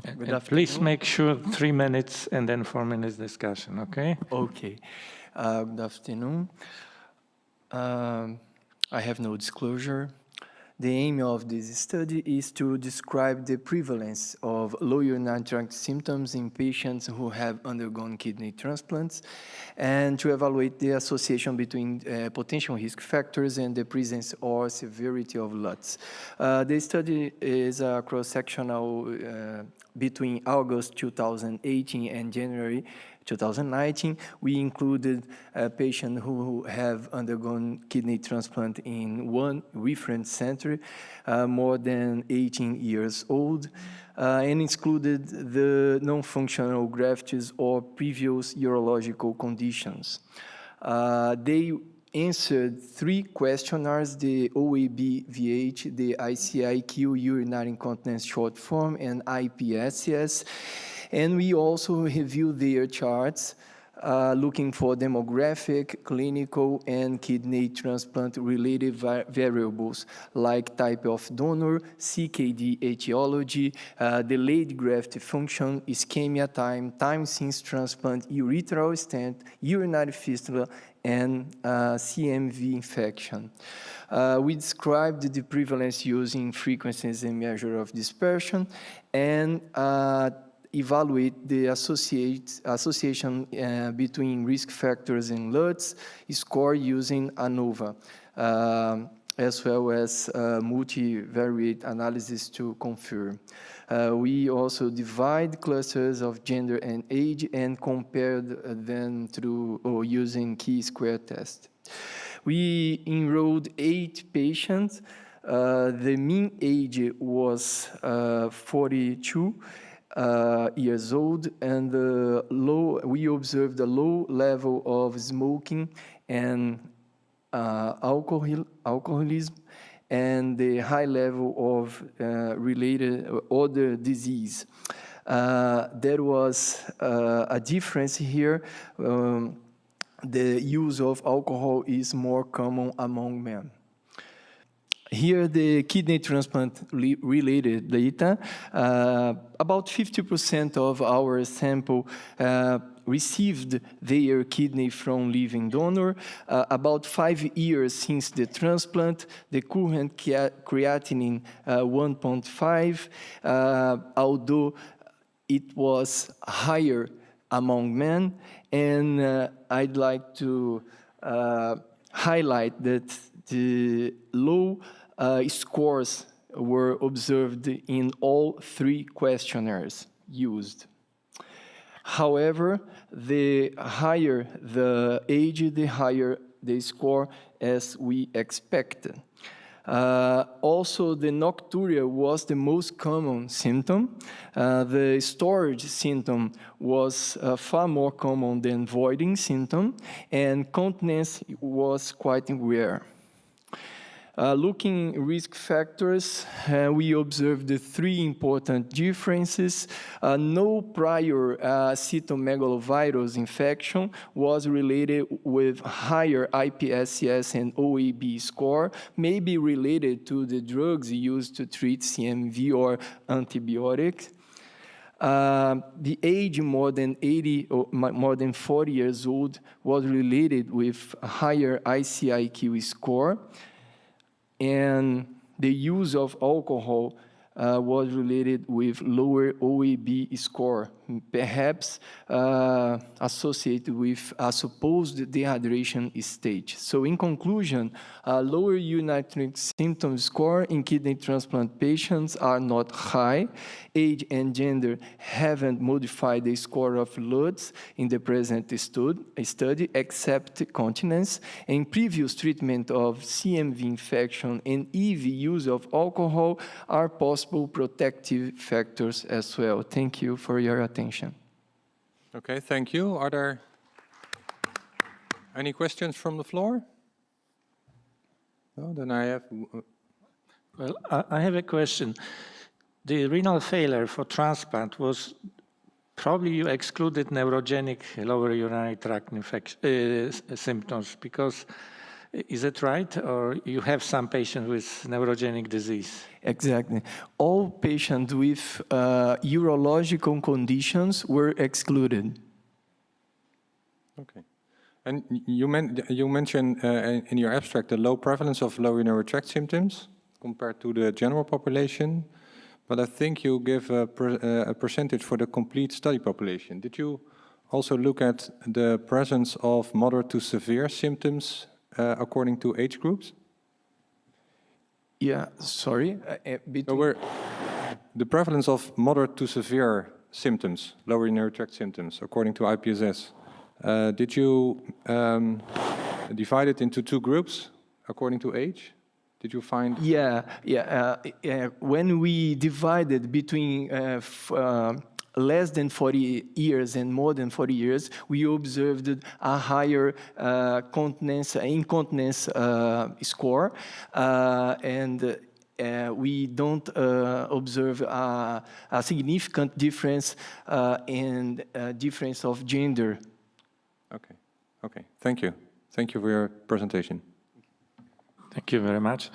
And please make sure 3 minutes and then 4 minutes discussion, okay? Okay. Good afternoon. I have no disclosure. The aim of this study is to describe the prevalence of low urinary tract symptoms in patients who have undergone kidney transplants and to evaluate the association between potential risk factors and the presence or severity of LUTs. The study is a cross-sectional between August 2018 and January 2019, we included patients who have undergone kidney transplant in one reference center, more than 18 years old, and excluded the non-functional grafts or previous urological conditions. They answered 3 questionnaires, the OAB-VH, the ICIQ, urinary incontinence short form, and IPSS. And we also reviewed their charts, looking for demographic, clinical, and kidney transplant-related variables like type of donor, CKD etiology, delayed graft function, ischemia time since transplant, urethral stent, urinary fistula, and CMV infection. We described the prevalence using frequencies and measure of dispersion, and evaluate the association between risk factors and LUTs score using ANOVA, as well as multivariate analysis to confirm. We also divide clusters of gender and age and compared them through using chi-square test. We enrolled 8 patients. The mean age was 42. Years old, and we observed a low level of smoking and alcoholism, and the high level of related other disease. There was a difference here. The use of alcohol is more common among men. Here, the kidney transplant-related data. About 50% of our sample received their kidney from living donor. About 5 years since the transplant, the current creatinine 1.5, although it was higher among men. And I'd like to highlight that the low scores were observed in all 3 questionnaires used. However, the higher the age, the higher the score, as we expected. Also, the nocturia was the most common symptom. The storage symptom was far more common than voiding symptom, and continence was quite rare. Looking risk factors, we observed the 3 important differences. No prior cytomegalovirus infection was related with higher IPSS and OAB score, maybe related to the drugs used to treat CMV or antibiotics. The age more than 80 or more than 40 years old was related with a higher ICIQ score. And the use of alcohol was related with lower OAB score, perhaps associated with a supposed dehydration stage. So in conclusion, lower urinary symptom score in kidney transplant patients are not high. Age and gender haven't modified the score of LUTs in the present study, except continence. And previous treatment of CMV infection and EV use of alcohol are possible protective factors as well. Thank you for your attention. Okay, thank you. Are there any questions from the floor? No, then I have... Well, I have a question. The renal failure for transplant was probably you excluded neurogenic lower urinary tract symptoms, because Is that right? Or you have some patients with neurogenic disease? Exactly. All patients with urological conditions were excluded. Okay. And you mentioned in your abstract the low prevalence of lower urinary tract symptoms compared to the general population, but I think you give a percentage for the complete study population. Did you also look at the presence of moderate to severe symptoms according to age groups? Yeah, sorry. So the prevalence of moderate to severe symptoms, lower urinary tract symptoms, according to IPSS, did you divide it into two groups according to age? Did you find? Yeah. When we divided between less than 40 years and more than 40 years, we observed a higher incontinence score, and we don't observe a significant difference in difference of gender. Okay. Okay. Thank you. Thank you for your presentation. Thank you very much.